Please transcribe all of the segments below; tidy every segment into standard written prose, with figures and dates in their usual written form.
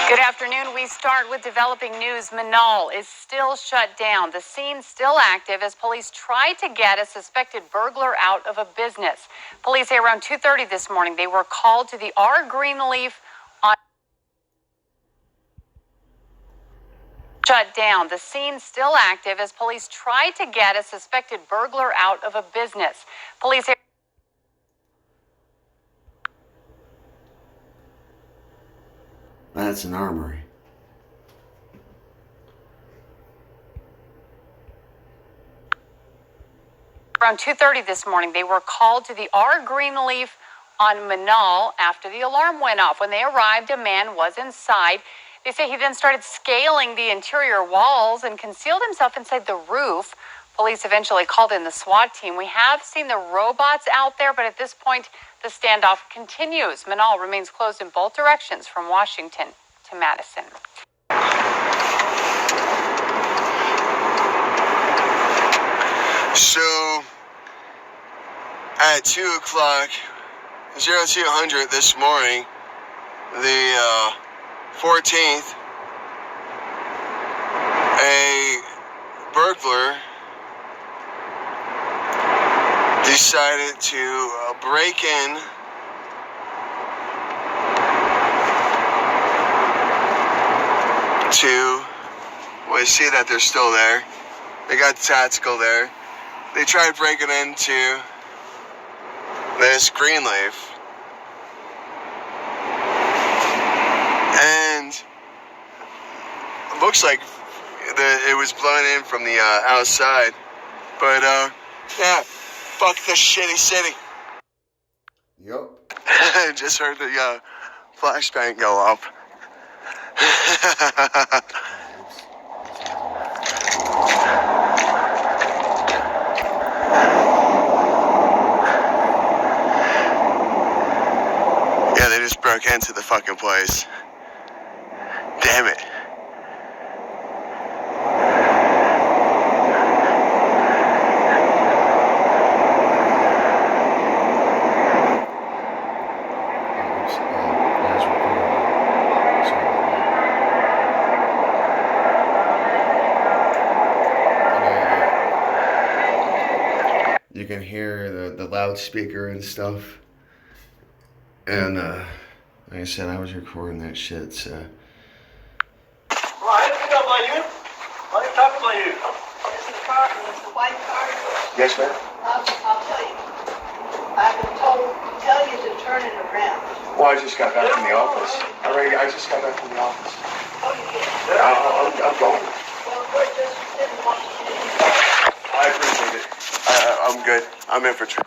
Good afternoon. We start with developing news. Manal is still shut down. The scene still active as police try to get a suspected burglar out of a business. Police say around 2:30 this morning they were called to the R Greenleaf on shut down. The scene still active as police try to get a suspected burglar out of a business. Police say that's an armory. around 2:30 this morning, they were called to the R Greenleaf on Manal after the alarm went off. When they arrived, a man was inside. They say he then started scaling the interior walls and concealed himself inside the roof. Police eventually called in the SWAT team. We have seen the robots out there, but at this point, the standoff continues. Manal remains closed in both directions from Washington to Madison. So, at 2 o'clock, 0200 this morning, the 14th, a burglar decided to break in to, well, you see that they're still there. They got the tactical there. They tried breaking into this Greenleaf, and it looks like it was blown in from the outside. But yeah, fuck this shitty city. Yup. I just heard the flashbang go off. Yeah, they just broke into the fucking place. Damn it. You can hear the loudspeaker and stuff. And like I said, I was recording that shit, so. Well, I didn't pick up on you. I didn't talk about you. It's the car, it's the white car. Yes, ma'am? I'll tell you. I've been told, tell you to turn it around. Well, I just got back from the office. I just got back from the office. Oh, you did? I'm going. Well, we just didn't want you to do I appreciate it. I'm good. I'm in for trip.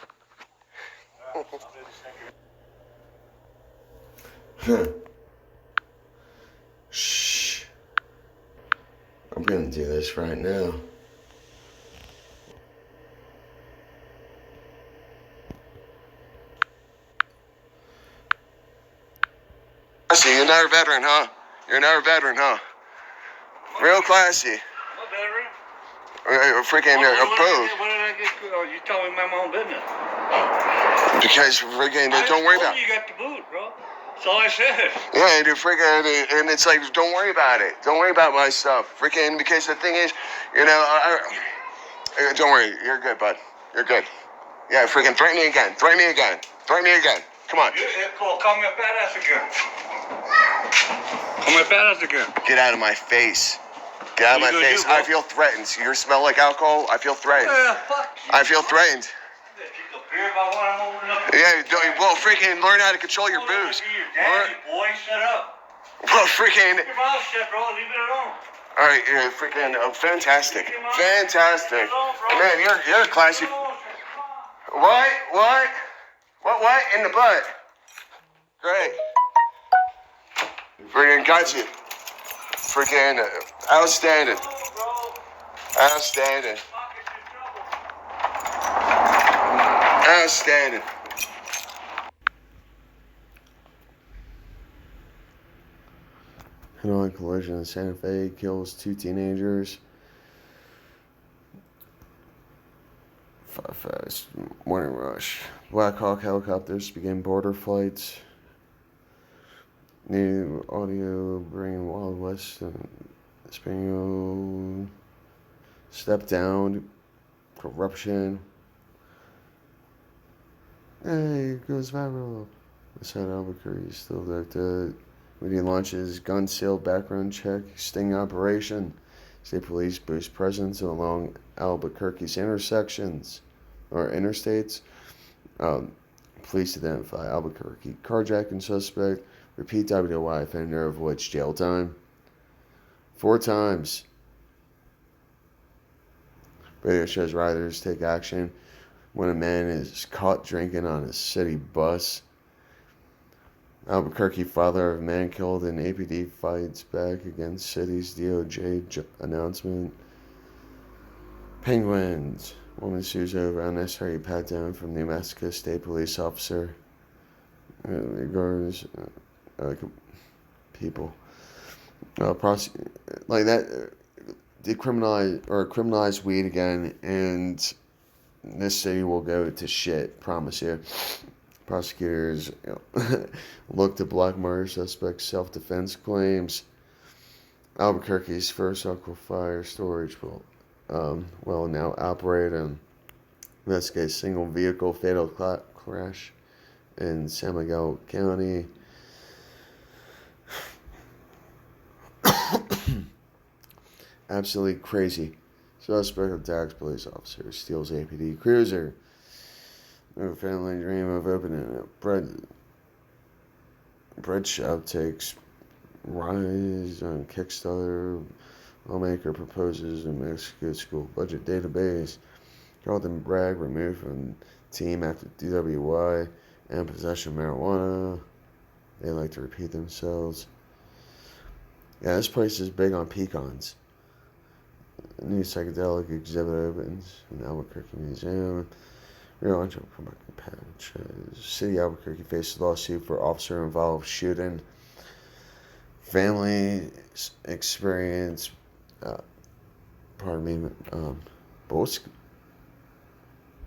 Shh. I'm gonna do this right now. Classy, you're not a veteran, huh? You're not a veteran, huh? Real classy. What veteran? Freaking What approved. did I get? Oh, you telling me my own business. Because freaking, don't worry about it. You got the boot, bro. That's all I said. Yeah, and freaking, and it's like, don't worry about it. Don't worry about my stuff. Freaking, because the thing is, you know, don't worry. You're good, bud. You're good. Yeah, freaking, threaten me again. Threaten me again. Threaten me again. Come on. Call me a badass again. Call me a badass again. Get out of my face. Get out of my face. I feel threatened. See your smell like alcohol? I feel threatened. Fuck you. I feel threatened. Yeah, well, freaking learn how to control your booze. Daddy, boy, shut up. Well, freaking. Keep your mouth shut, bro. Leave it alone. All right, freaking fantastic. Fantastic. Man, you're a classy. What? In the butt. Great. Freaking got you. Freaking outstanding. Outstanding. Outstanding. Head-on collision in Santa Fe kills 2 teenagers. Fast morning rush. Black Hawk helicopters begin border flights. New audio bringing Wild West and Spaniel step down, corruption. Hey, it goes viral. Inside Albuquerque still abducted. Media launches gun sale background check sting operation. State police boost presence along Albuquerque's intersections or interstates. Police identify Albuquerque carjacking suspect. Repeat WDY offender avoids jail time 4 times. Radio shows riders take action when a man is caught drinking on a city bus. Albuquerque father of man killed in APD fights back against city's DOJ announcement. Penguins. Woman sues over unnecessary pat down from New Mexico State police officer. Regards people. Like that. Criminalize weed again, and this city will go to shit. Promise you. Prosecutors look to black murder suspects' self-defense claims. Albuquerque's first aquifer storage will now operate and investigate single vehicle fatal crash in San Miguel County. Absolutely crazy. Suspect attacks police officer, steals APD cruiser. No family dream of opening a bread shop takes rise on Kickstarter. Lawmaker proposes a Mexico school budget database. Carlton Bragg removed from team after DWI and possession of marijuana. They like to repeat themselves. Yeah, this place is big on pecans. A new psychedelic exhibit opens in the Albuquerque Museum. Real patch. City Albuquerque faces lawsuit for officer-involved shooting. Family experience. Bosk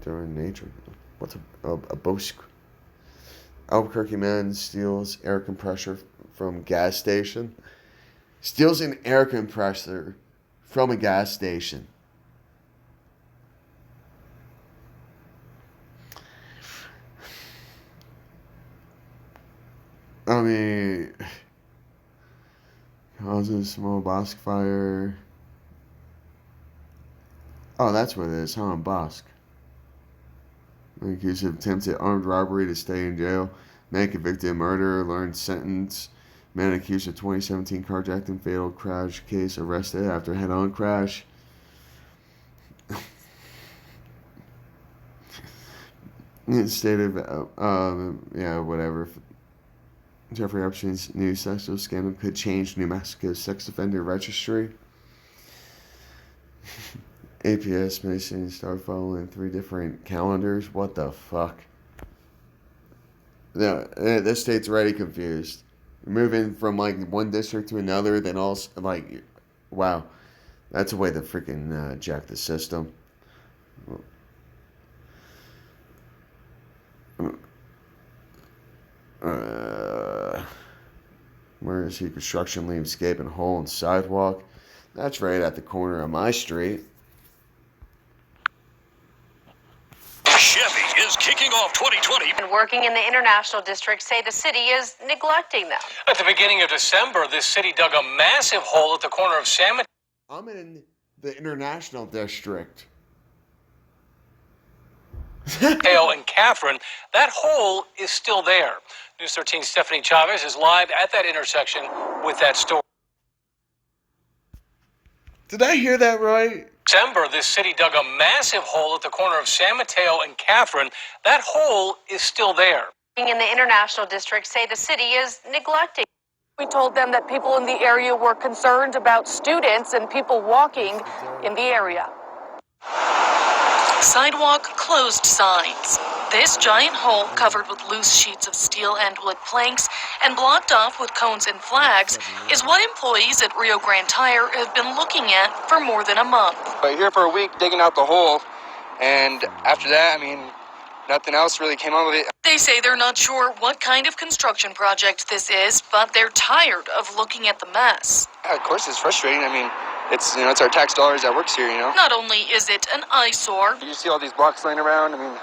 during nature. What's a bosk? Albuquerque man steals air compressor from gas station. Steals an air compressor from a gas station. I mean, causes small Bosque fire. Oh, that's what it is, huh? Bosque. Accused of attempted armed robbery to stay in jail. Man convicted of murder, learned sentence. Man accused of 2017 carjacking fatal crash case arrested after head-on crash. State of, whatever. Jeffrey Epstein's new sexual scandal could change New Mexico's sex offender registry. APS Mason start following 3 different calendars. What the fuck? No, this state's already confused. Moving from like one district to another, then also like, wow, that's a way to freaking jack the system. Emergency construction leaves gaping hole in sidewalk. That's right at the corner of my street. Chevy is kicking off 2020. And working in the International District say the city is neglecting them. At the beginning of December, this city dug a massive hole at the corner of San Mateo. I'm in the International District. And Catherine, that hole is still there. News 13's Stephanie Chavez is live at that intersection with that story. Did I hear that right? December, this city dug a massive hole at the corner of San Mateo and Catherine. That hole is still there. In the International District say the city is neglecting. We told them that people in the area were concerned about students and people walking in the area. Sidewalk closed signs. This giant hole covered with loose sheets of steel and wood planks and blocked off with cones and flags is what employees at Rio Grande Tire have been looking at for more than a month. But here for a week digging out the hole, and after that, Nothing else really came of it. They say they're not sure what kind of construction project this is, but they're tired of looking at the mess. Yeah, of course, it's frustrating. I mean, it's it's our tax dollars that works here. Not only is it an eyesore, You see all these blocks laying around. I mean,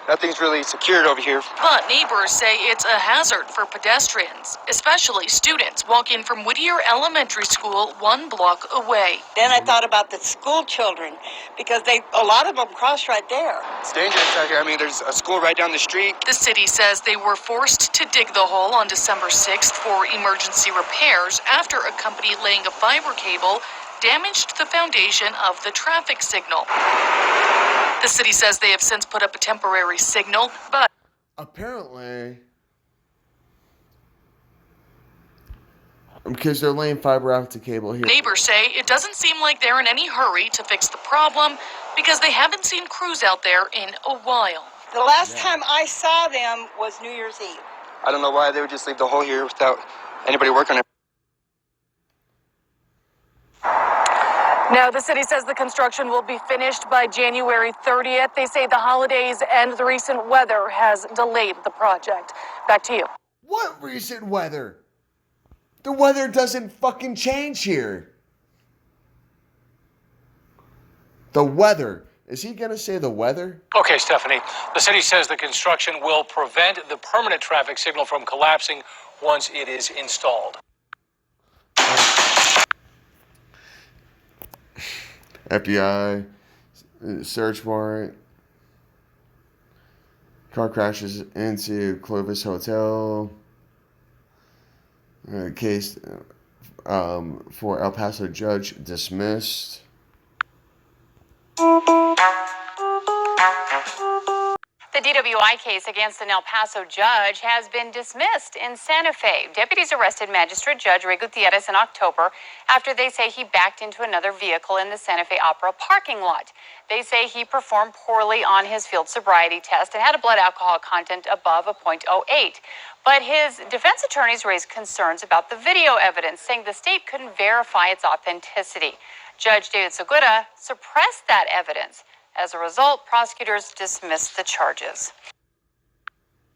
nothing's really secured over here. but neighbors say it's a hazard for pedestrians, especially students walking from Whittier Elementary School 1 block away. Then I thought about the school children, because a lot of them cross right there. It's dangerous out here. I mean, there's a school right down the street. The city says they were forced to dig the hole on December 6th for emergency repairs after a company laying a fiber cable damaged the foundation of the traffic signal. The city says they have since put up a temporary signal, but Apparently, because they're laying fiber optic cable here. neighbors say it doesn't seem like they're in any hurry to fix the problem because they haven't seen crews out there in a while. The last time I saw them was New Year's Eve. I don't know why they would just leave the hole here without anybody working on it. Now, the city says the construction will be finished by January 30th. They say the holidays and the recent weather has delayed the project. Back to you. What recent weather? The weather doesn't fucking change here. The weather. Is he gonna say the weather? Okay, Stephanie. The city says the construction will prevent the permanent traffic signal from collapsing once it is installed. FBI search warrant. Car crashes into Clovis Hotel. Case for El Paso judge dismissed. The DWI case against an El Paso judge has been dismissed in Santa Fe. Deputies arrested Magistrate Judge Ray Gutierrez in October after they say he backed into another vehicle in the Santa Fe Opera parking lot. They say he performed poorly on his field sobriety test and had a blood alcohol content above a .08. But his defense attorneys raised concerns about the video evidence, saying the state couldn't verify its authenticity. Judge David Segura suppressed that evidence. As a result, prosecutors dismissed the charges.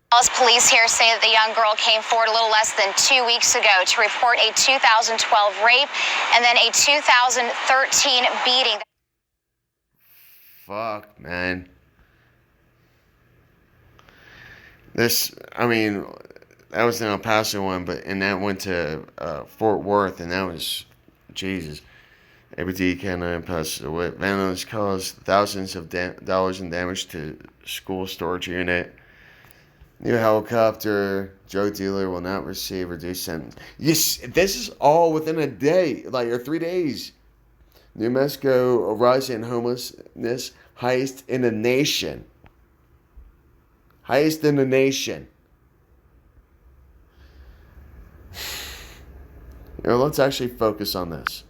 Dallas police here say that the young girl came forward a little less than 2 weeks ago to report a 2012 rape and then a 2013 beating. Fuck, man. That was an El Paso one, and that went to Fort Worth, and that was, Jesus. ABD Canada passed away. Vandals caused thousands of dollars in damage to school storage unit. New helicopter. Drug dealer will not receive reduced sentence. Yes, this is all within a day, or 3 days. New Mexico, a rise in homelessness, highest in the nation. Highest in the nation. Let's actually focus on this.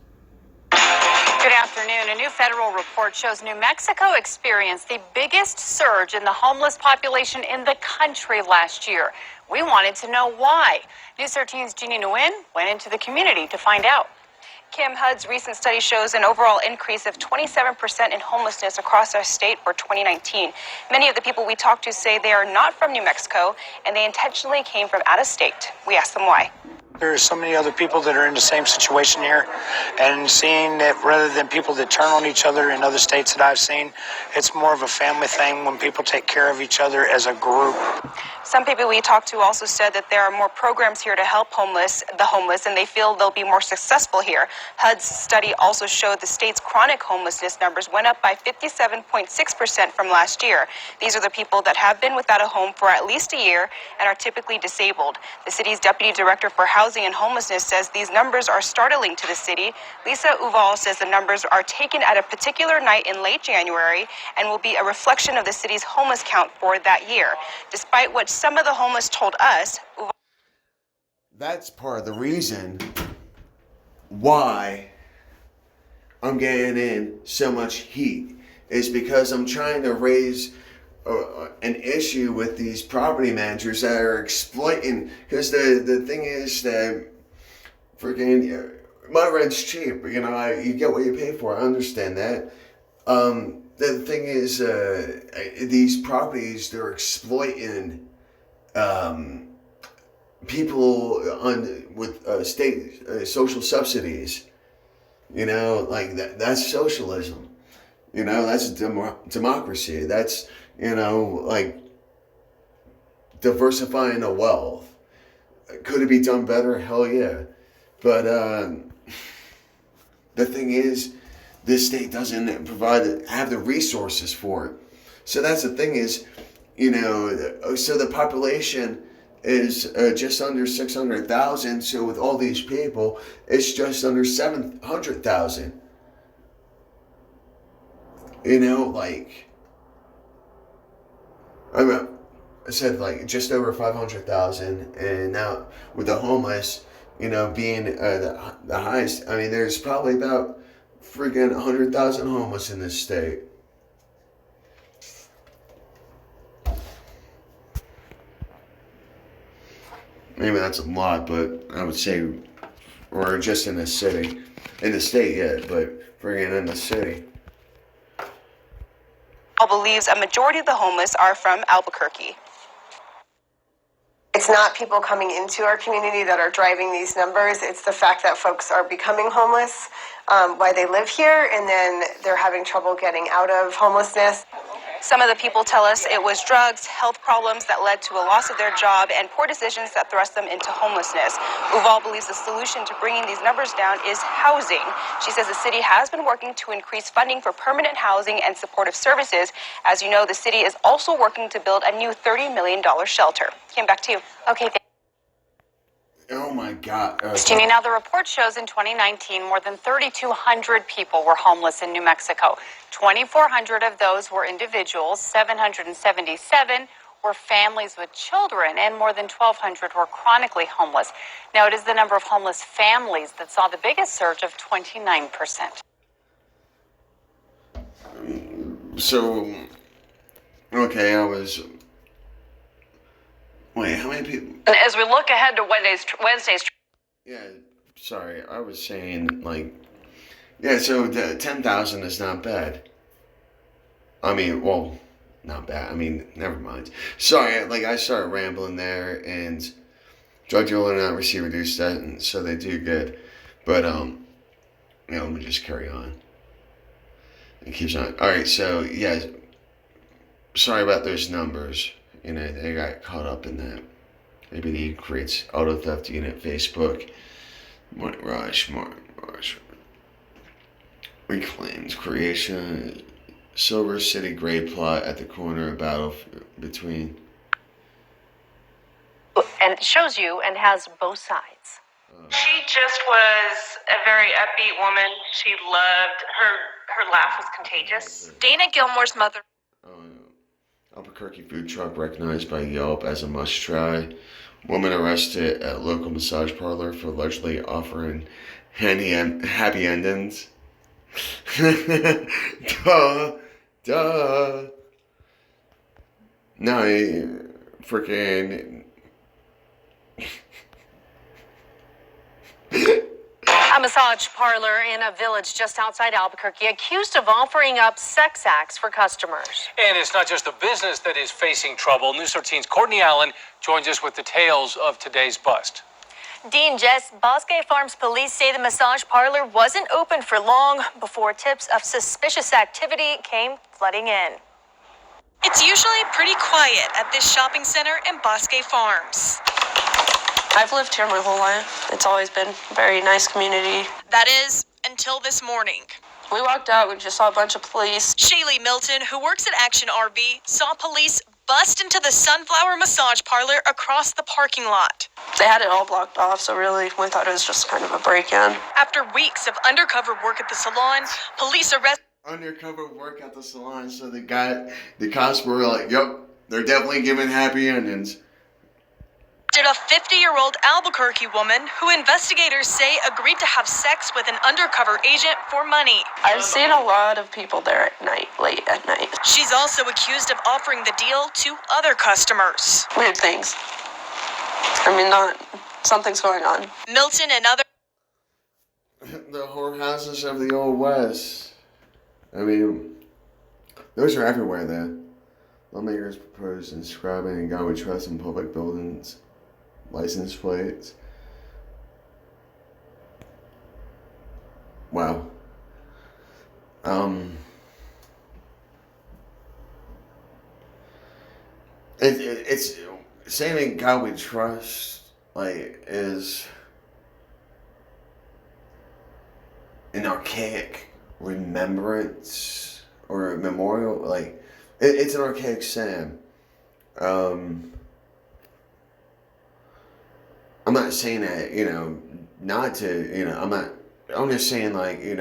Good afternoon. A new federal report shows New Mexico experienced the biggest surge in the homeless population in the country last year. We wanted to know why. News 13's Jeannie Nguyen went into the community to find out. Kim, HUD's recent study shows an overall increase of 27% in homelessness across our state for 2019. Many of the people we talked to say they are not from New Mexico and they intentionally came from out of state. We asked them why. There are so many other people that are in the same situation here, and seeing that rather than people that turn on each other in other states that I've seen, it's more of a family thing when people take care of each other as a group. Some people we talked to also said that there are more programs here to help the homeless, and they feel they'll be more successful here. HUD's study also showed the state's chronic homelessness numbers went up by 57.6% from last year. These are the people that have been without a home for at least a year and are typically disabled. The city's deputy director for Housing and Homelessness says these numbers are startling to the city. Lisa Uval says the numbers are taken at a particular night in late January and will be a reflection of the city's homeless count for that year. Despite what some of the homeless told us, that's part of the reason why I'm getting in so much heat is because I'm trying to raise an issue with these property managers that are exploiting. Because the thing is that freaking my rent's cheap. You get what you pay for. I understand that. the thing is, these properties, they're exploiting people with state social subsidies. You know, like that's socialism. You know, that's democracy. That's, you know, like diversifying the wealth. Could it be done better? Hell yeah. But the thing is, this state doesn't have the resources for it. So that's the thing is, you know, so the population is just under 600,000. So with all these people, it's just under 700,000. You know, like, I said like just over 500,000, and now with the homeless, you know, being the highest. I mean, there's probably about freaking 100,000 homeless in this state. Maybe that's a lot, but I would say, or just in the city, in the state yet, but friggin' in the city. Believes a majority of the homeless are from Albuquerque. It's not people coming into our community that are driving these numbers. It's the fact that folks are becoming homeless while they live here, and then they're having trouble getting out of homelessness. Some of the people tell us it was drugs, health problems that led to a loss of their job, and poor decisions that thrust them into homelessness. Uval believes the solution to bringing these numbers down is housing. She says the city has been working to increase funding for permanent housing and supportive services. As you know, the city is also working to build a new $30 million shelter. Kim, back to you. Okay, Oh my God. Jeannie, now the report shows in 2019, more than 3,200 people were homeless in New Mexico. 2,400 of those were individuals, 777 were families with children, and more than 1,200 were chronically homeless. Now, it is the number of homeless families that saw the biggest surge of 29%. So, okay, wait, how many people? And as we look ahead to Wednesday's. Yeah, sorry, I was saying, like, yeah, so the 10,000 is not bad. I mean, well, not bad. I mean, never mind. Sorry, like, I started rambling there, and drug dealer not receive reduced sentence, so they do good. But, you know, let me just carry on. It keeps on. All right, so, yeah, sorry about those numbers. You know, they got caught up in that. Maybe he creates auto theft unit, Facebook. Morning Rush. Reclaims creation. Silver City gray plot at the corner of battle between. And it shows you and has both sides. She just was a very upbeat woman. She loved her laugh was contagious. Dana Gilmore's mother. Albuquerque food truck recognized by Yelp as a must-try. Woman arrested at local massage parlor for allegedly offering happy endings. Duh. No, freaking. A massage parlor in a village just outside Albuquerque accused of offering up sex acts for customers. And it's not just the business that is facing trouble. News 13's Courtney Allen joins us with details of today's bust. Dean, Jess, Bosque Farms police say the massage parlor wasn't open for long before tips of suspicious activity came flooding in. It's usually pretty quiet at this shopping center in Bosque Farms. I've lived here my whole life. It's always been a very nice community. That is, until this morning. We walked out, we just saw a bunch of police. Shaylee Milton, who works at Action RV, saw police bust into the Sunflower Massage Parlor across the parking lot. They had it all blocked off, so really we thought it was just kind of a break-in. After weeks of undercover work at the salon, police arrested. Undercover work at the salon, so the cops were like, yep, they're definitely giving happy endings. A 50-year-old Albuquerque woman who investigators say agreed to have sex with an undercover agent for money. I've seen a lot of people there at night, late at night. She's also accused of offering the deal to other customers. Weird things. I mean, something's going on. Milton and other... The whorehouses of the Old West. I mean, Those are everywhere, though. Lawmakers proposed inscribing in God We Trust in public buildings license plates. Wow. It's saying in God We Trust, like, is an archaic remembrance or a memorial. Like, it's an archaic saying. I'm not saying that, not to, I'm just saying, like, it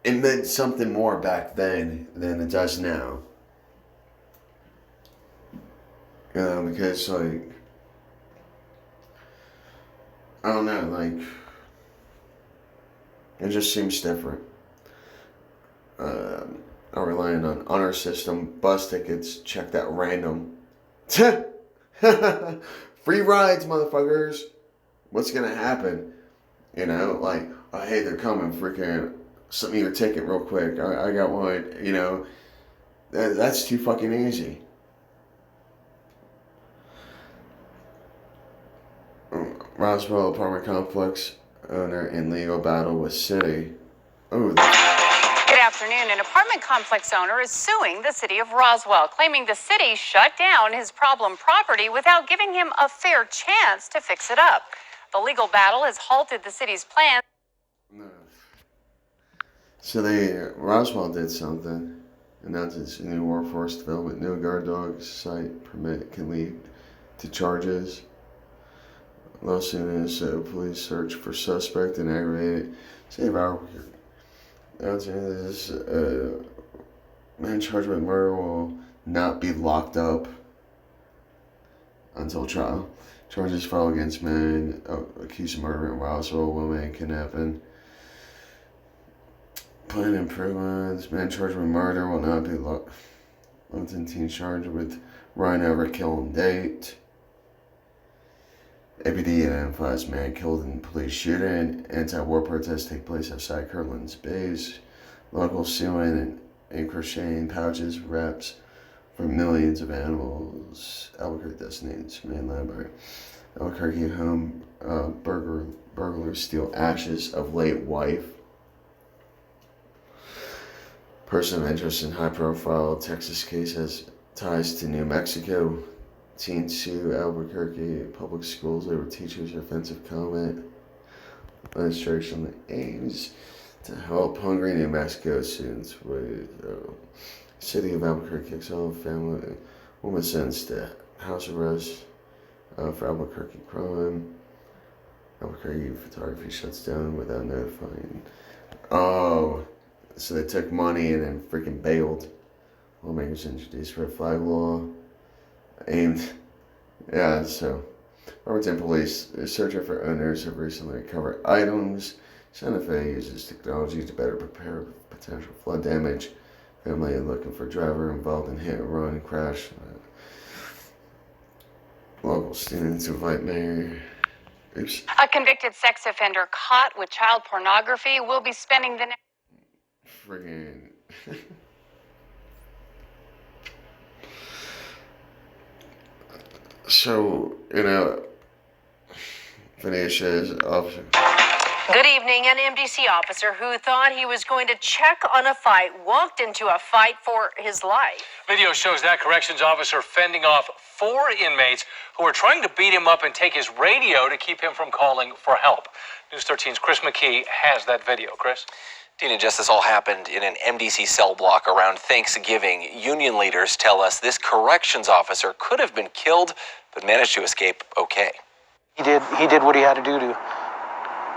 meant something more back then than it does now. Because, like, I don't know, like, it just seems different. I'm relying on honor system, bus tickets, checked out random. Free rides, motherfuckers. What's gonna happen? Like, oh, hey, they're coming, freaking, send me your ticket real quick. I got one, that's too fucking easy. Roswell apartment complex owner in legal battle with city. Oh, Good afternoon. An apartment complex owner is suing the city of Roswell, claiming the city shut down his problem property without giving him a fair chance to fix it up. The legal battle has halted the city's plans. So Roswell did something. Announced its new workforce development. No guard dog site permit can lead to charges. Lawsuit is police search for suspect in aggravated save Albuquerque. This man charged with murder will not be locked up until trial. Charges filed against men accused of murder in Roswell, woman kidnapping. Plan improvements. Man charged with murder will not be locked. 11 charged with run over kill and date. APD identifies man killed in police shooting. Anti-war protests take place outside Kirtland's base. Local sewing and crocheting pouches, wraps for millions of animals. Albuquerque designates main library. Albuquerque home burglars steal ashes of late wife. Person of interest in high-profile Texas case has ties to New Mexico. Teen sue Albuquerque public schools over teachers' offensive comment. Administration aims to help hungry New Mexico students with city of Albuquerque kicks off family woman sentenced to house arrest for Albuquerque crime. Albuquerque photography shuts down without notifying. Oh, so they took money and then freaking bailed. Lawmakers introduced red flag law. So Robertson police is searching for owners have recently recovered items. Santa Fe uses technology to better prepare for potential flood damage. Family looking for driver involved in hit and run crash. Local students invite mayor. Oops. A convicted sex offender caught with child pornography will be spending the next. Friggin'. So, Venetia's officer. Good evening. An MDC officer who thought he was going to check on a fight walked into a fight for his life. Video shows that corrections officer fending off 4 inmates who were trying to beat him up and take his radio to keep him from calling for help. News 13's Chris McKee has that video. Chris? Tina, just this all happened in an MDC cell block around Thanksgiving. Union leaders tell us this corrections officer could have been killed, but managed to escape okay. He did what he had to do to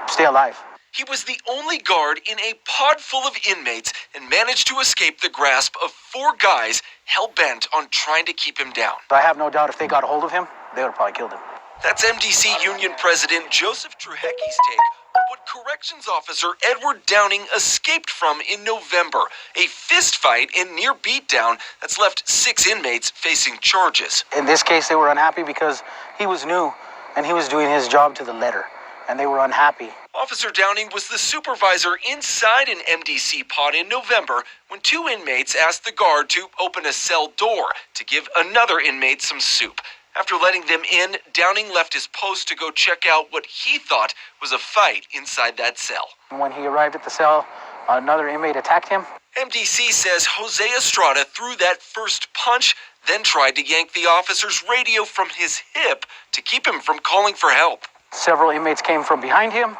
stay alive. He was the only guard in a pod full of inmates and managed to escape the grasp of 4 guys hell-bent on trying to keep him down. I have no doubt if they got a hold of him, they would have probably killed him. That's MDC Union President Joseph Trujecki's take on what corrections officer Edward Downing escaped from in November, a fistfight and near beatdown that's left 6 inmates facing charges. In this case, they were unhappy because he was new and he was doing his job to the letter. and they were unhappy. Officer Downing was the supervisor inside an MDC pod in November when 2 inmates asked the guard to open a cell door to give another inmate some soup. After letting them in, Downing left his post to go check out what he thought was a fight inside that cell. When he arrived at the cell, another inmate attacked him. MDC says Jose Estrada threw that first punch, then tried to yank the officer's radio from his hip to keep him from calling for help. Several inmates came from behind him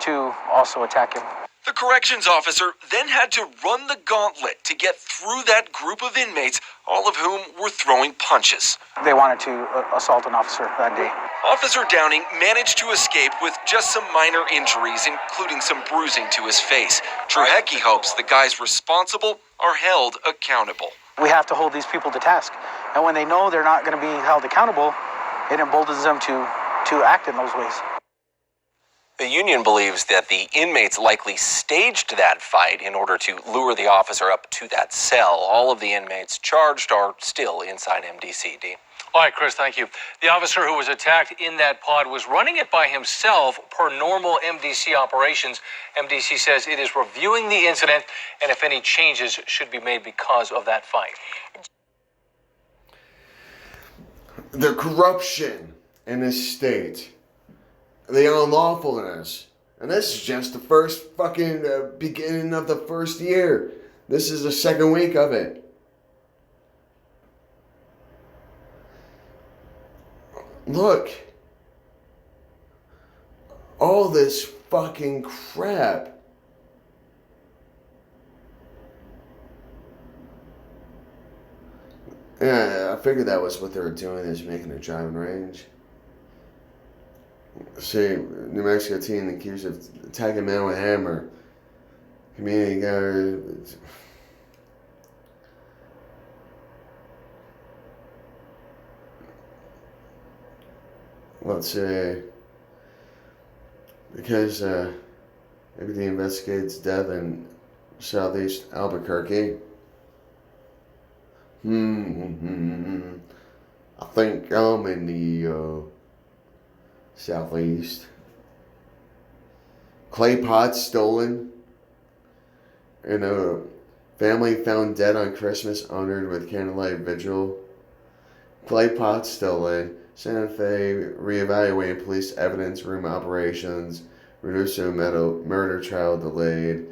to also attack him. The corrections officer then had to run the gauntlet to get through that group of inmates, all of whom were throwing punches. They wanted to assault an officer that day. Officer Downing managed to escape with just some minor injuries, including some bruising to his face. Trujecki hopes the guys responsible are held accountable. We have to hold these people to task. And when they know they're not going to be held accountable, it emboldens them to act in those ways. The union believes that the inmates likely staged that fight in order to lure the officer up to that cell. All of the inmates charged are still inside MDCD. All right, Chris, thank you. The officer who was attacked in that pod was running it by himself per normal MDC operations. MDC says it is reviewing the incident and if any changes should be made because of that fight. The corruption in this state, the unlawfulness, and this is just the first fucking beginning of the first year. This is the second week of it. Look, all this fucking crap. Yeah, I figured that was what they were doing, is making a driving range. See, New Mexico teen accused of attacking a man with a hammer. Community guard. Let's see. Because maybe they investigates death in southeast Albuquerque. I think I'm in the southeast. Clay pots stolen. And a family found dead on Christmas, honored with candlelight vigil. Clay pots stolen. Santa Fe reevaluating police evidence room operations. Reducing murder trial delayed.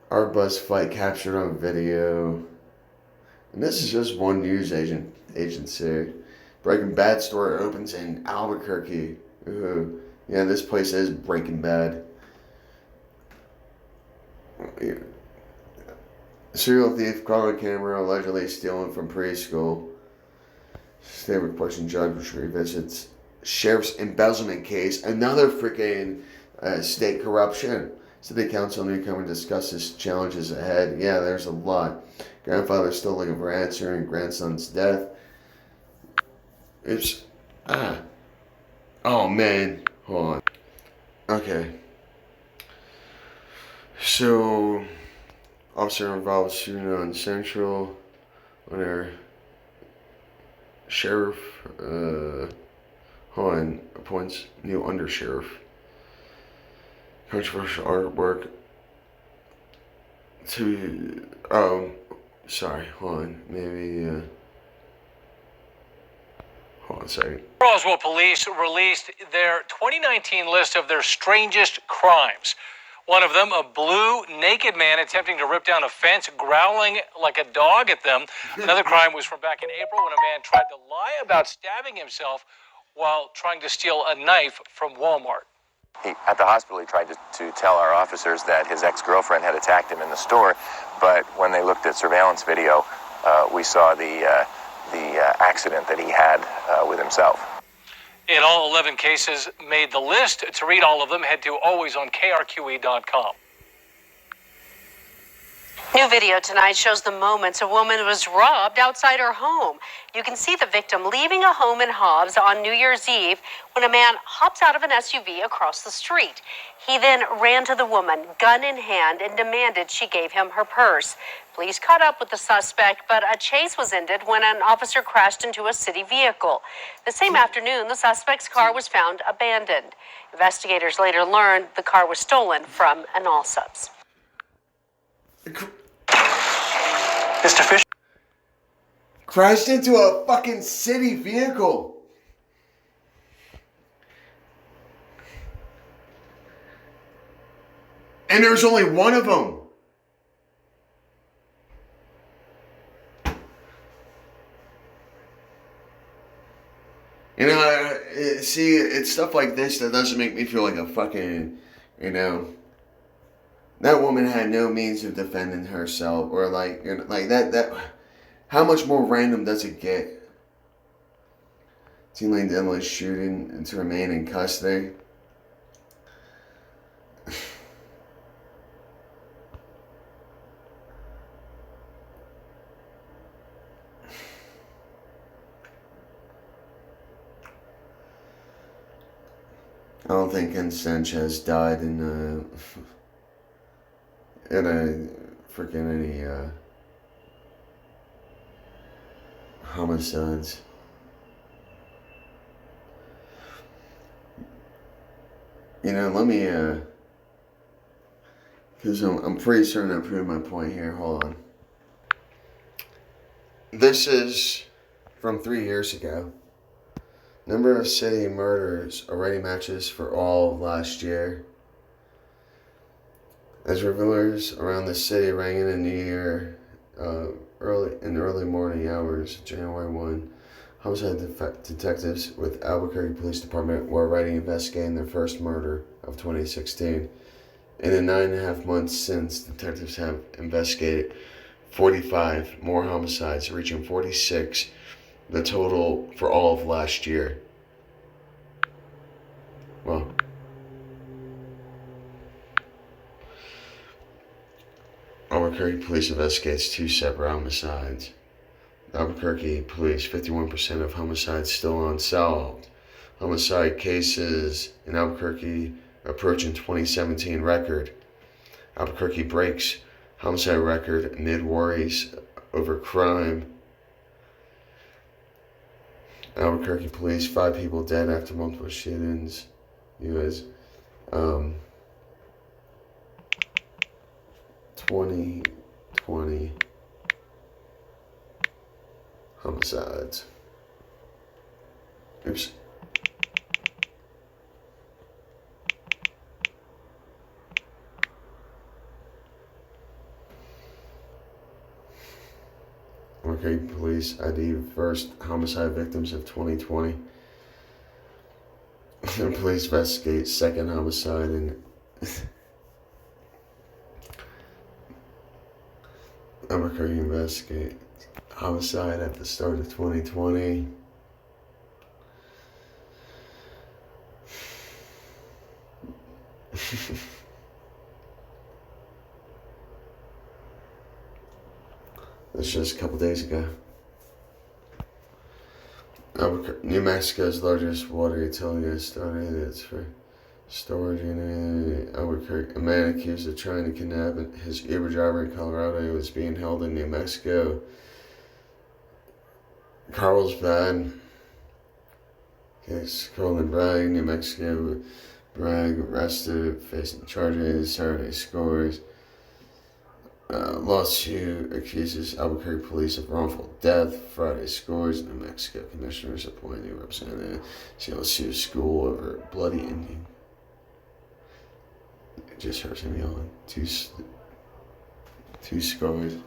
Our bus fight captured on video. And this is just one news agency. Breaking Bad store opens in Albuquerque. Ooh. Yeah, this place is Breaking Bad. Serial thief caught on camera allegedly stealing from preschool. State reporting judge revisits sheriff's embezzlement case. Another freaking state corruption. City council newcomer discusses challenges ahead. Yeah, there's a lot. Grandfather still looking for answer in grandson's death. It's oh man, hold on. Okay. So, officer involved shooting on Central. Whatever. Sheriff, hold on, appoints new undersheriff. Controversial artwork. Sorry, hold on, maybe, hold on a second. Roswell police released their 2019 list of their strangest crimes. One of them, a blue, naked man attempting to rip down a fence, growling like a dog at them. Another crime was from back in April when a man tried to lie about stabbing himself while trying to steal a knife from Walmart. At the hospital, he tried to tell our officers that his ex-girlfriend had attacked him in the store, but when they looked at surveillance video, we saw the accident that he had with himself. In all, 11 cases made the list. To read all of them, head to alwaysonkrqe.com. New video tonight shows the moments a woman was robbed outside her home. You can see the victim leaving a home in Hobbs on New Year's Eve when a man hops out of an SUV across the street. He then ran to the woman, gun in hand, and demanded she gave him her purse. Police caught up with the suspect, but a chase was ended when an officer crashed into a city vehicle. The same afternoon, the suspect's car was found abandoned. Investigators later learned the car was stolen from an Allsup's. Mr. Fisher crashed into a fucking city vehicle. And there's only one of them. You know, see, it's stuff like this that doesn't make me feel like a fucking, you know, that woman had no means of defending herself, or like, you know, like that, how much more random does it get? Teen Lane Denley shooting and to remain in custody. I don't think Ken Sanchez died in a freaking any homicides. You know, let me because I'm pretty certain I proved my point here. Hold on. This is from 3 years ago. Number of city murders already matches for all of last year. As revelers around the city rang in the New Year early morning hours, January 1, homicide detectives with Albuquerque Police Department were already investigating their first murder of 2016. In the 9.5 months since, detectives have investigated 45 more homicides, reaching 46, the total for all of last year. Well, Albuquerque Police investigates 2 separate homicides. Albuquerque Police, 51% of homicides still unsolved. Homicide cases in Albuquerque approaching 2017 record. Albuquerque breaks homicide record amid worries over crime. Albuquerque Police, 5 people dead after multiple shootings. U.S. 2020 homicides. Oops. Okay, police ID first homicide victims of 2020. And police investigate second homicide in Albuquerque investigate homicide at the start of 2020. That's just a couple days ago. New Mexico's largest water utility has started its for storage in Albuquerque. A man accused of trying to kidnap his Uber driver in Colorado is being held in New Mexico. Carlsbad. Case Colin Bragg, New Mexico. Bragg arrested, facing charges. Saturday scores. Lawsuit accuses Albuquerque police of wrongful death. Friday scores. New Mexico commissioners appoint new representative. CLSU school over bloody ending. It just hurts him yelling. Two scores.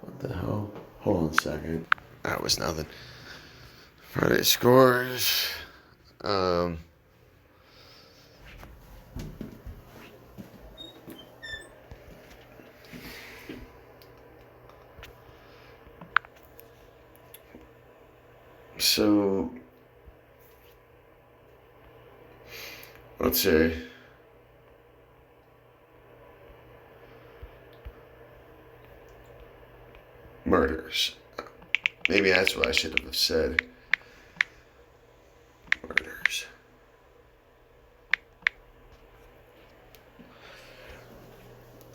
What the hell? Hold on a second. That was nothing. Friday scores. So, let's see. Murders. Maybe that's what I should have said. Murders.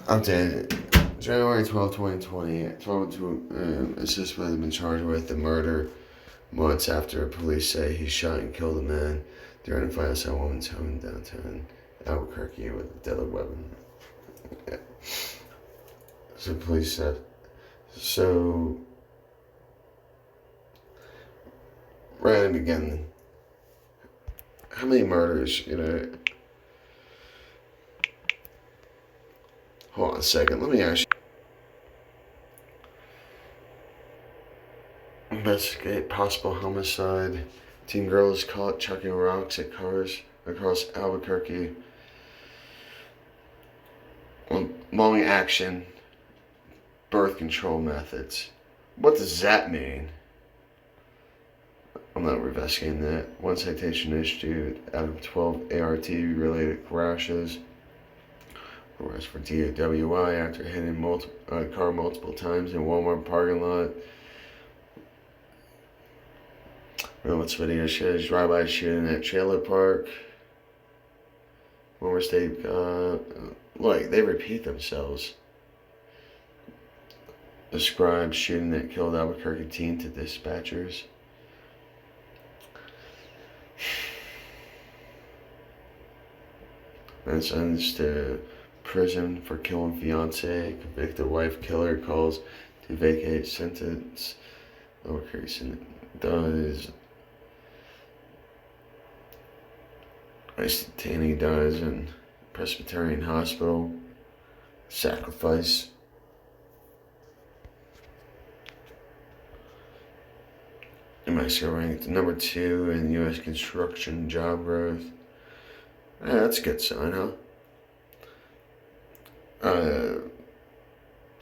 Updated. January 12, 2020. 12 assist would have been charged with the murder months after police say he shot and killed a man during a fight outside a woman's home in downtown Albuquerque with a deadly weapon. Yeah. So police said. So, right in the beginning, how many murders, hold on a second, let me ask you. Investigate possible homicide. Teen girl is caught chucking rocks at cars across Albuquerque. Long action. Birth control methods. What does that mean? I'm not investigating that. One citation issued out of 12 ART-related crashes. Arrest for DWI after hitting car multiple times in Walmart parking lot. What's video shows drive-by shooting at trailer park. Walmart State. Look, they repeat themselves. Described shooting that killed Albuquerque teen to dispatchers. Man sentenced to prison for killing fiance. Convicted wife killer calls to vacate sentence. Albuquerque does. Tanny dies in Presbyterian Hospital. Sacrifice. New Mexico ranked number 2 in U.S. construction job growth. That's a good sign, huh?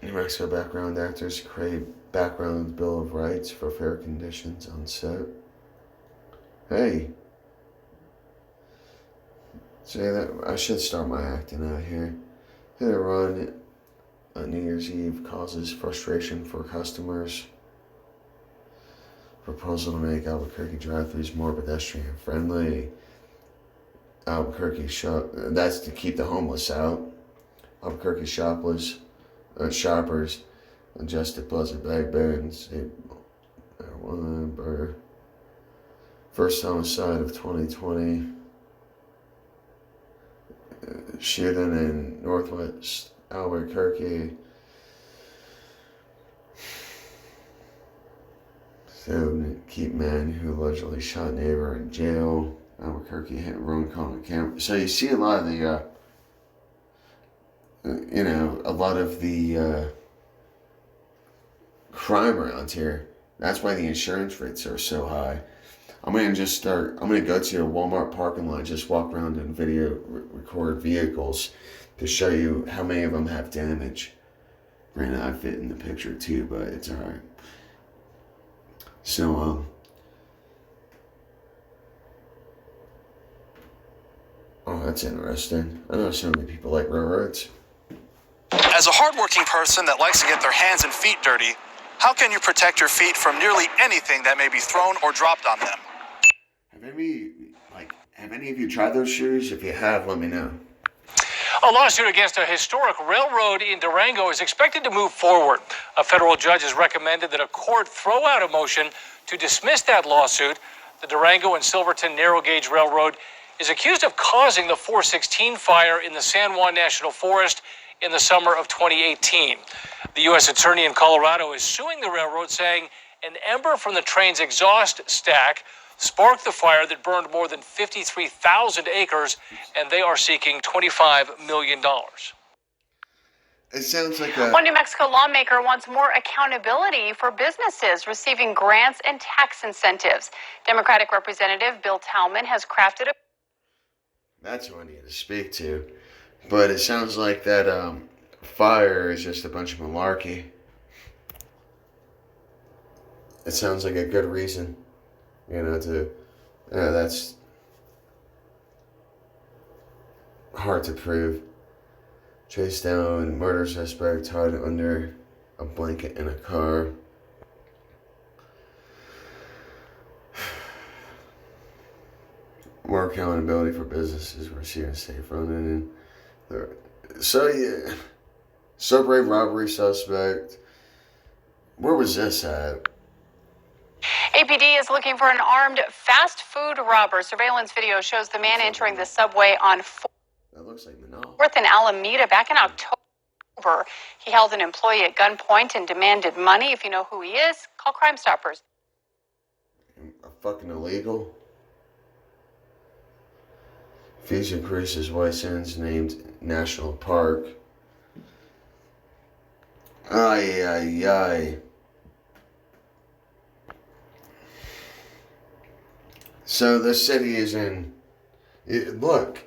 New Mexico background actors crave background Bill of Rights for fair conditions on set. Hey. Say that I should start my acting out here. Hit and run on New Year's Eve causes frustration for customers. Proposal to make Albuquerque drive-thrus more pedestrian friendly. Albuquerque that's to keep the homeless out. Albuquerque shoppers adjusted plastic bag bans. First homicide of 2020. Shooting in Northwest Albuquerque. So keep man who allegedly shot neighbor in jail. Albuquerque hit and run on camera. So you see a lot of the, crime around here. That's why the insurance rates are so high. I'm going to go to a Walmart parking lot, just walk around and record vehicles to show you how many of them have damage. Granted, I fit in the picture too, but it's alright. So, oh, that's interesting. I know so many people like railroads. As a hardworking person that likes to get their hands and feet dirty, how can you protect your feet from nearly anything that may be thrown or dropped on them? Have any of you tried those shoes? If you have, let me know. A lawsuit against a historic railroad in Durango is expected to move forward. A federal judge has recommended that a court throw out a motion to dismiss that lawsuit. The Durango and Silverton Narrow Gauge Railroad is accused of causing the 416 fire in the San Juan National Forest in the summer of 2018. The U.S. Attorney in Colorado is suing the railroad, saying an ember from the train's exhaust stack sparked the fire that burned more than 53,000 acres, and they are seeking $25 million. It sounds like One New Mexico lawmaker wants more accountability for businesses receiving grants and tax incentives. Democratic Representative Bill Tallman has crafted a... That's who I need to speak to. But it sounds like that fire is just a bunch of malarkey. It sounds like a good reason. That's hard to prove. Chased down, murder suspect tied under a blanket in a car. More accountability for businesses. We're seeing safe running. Subway robbery suspect. Where was this at? APD is looking for an armed fast food robber. Surveillance video shows the man entering the subway on 4th and Alameda back in October. He held an employee at gunpoint and demanded money. If you know who he is, call Crime Stoppers. Fucking illegal. Fees increases license named National Park. Ay. So the city is in. Look.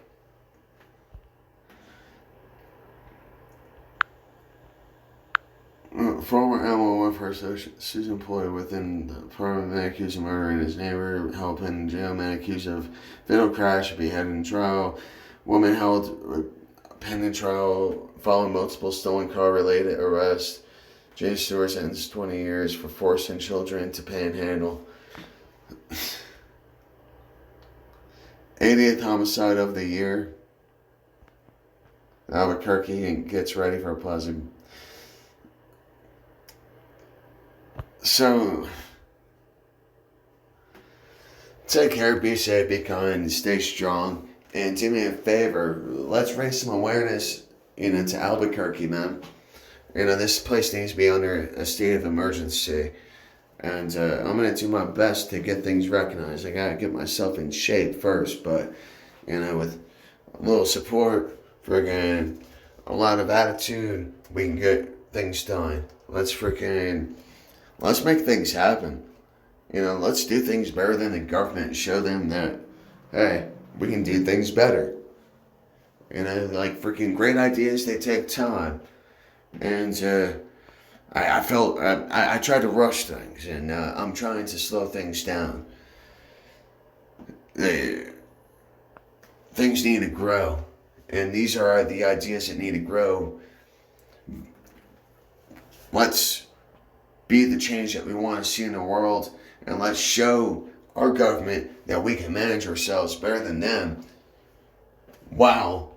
Former animal welfare associate's employee within the department, man accused of murdering his neighbor, held in jail, man accused of fatal crash, beheaded in trial, woman held pending trial following multiple stolen car-related arrests. James Stewart sentenced 20 years for forcing children to panhandle. 80th homicide of the year. Albuquerque gets ready for a pleasant. So, take care, be safe, be kind, stay strong, and do me a favor, let's raise some awareness, to Albuquerque, man. This place needs to be under a state of emergency, and I'm going to do my best to get things recognized. I got to get myself in shape first, but, with a little support, friggin' a lot of attitude, we can get things done. Let's make things happen. Let's do things better than the government and show them that, hey, we can do things better. Freaking great ideas, they take time. And I felt, I tried to rush things, and I'm trying to slow things down. Things need to grow. And these are the ideas that need to grow. Let's be the change that we want to see in the world, and let's show our government that we can manage ourselves better than them while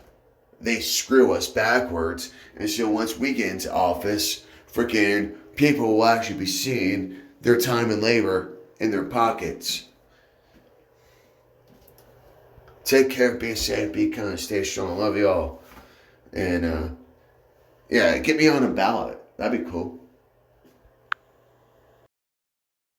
they screw us backwards. And so once we get into office, freaking people will actually be seeing their time and labor in their pockets. Take care, be safe, be kind, stay strong. Love you all. And get me on a ballot. That'd be cool.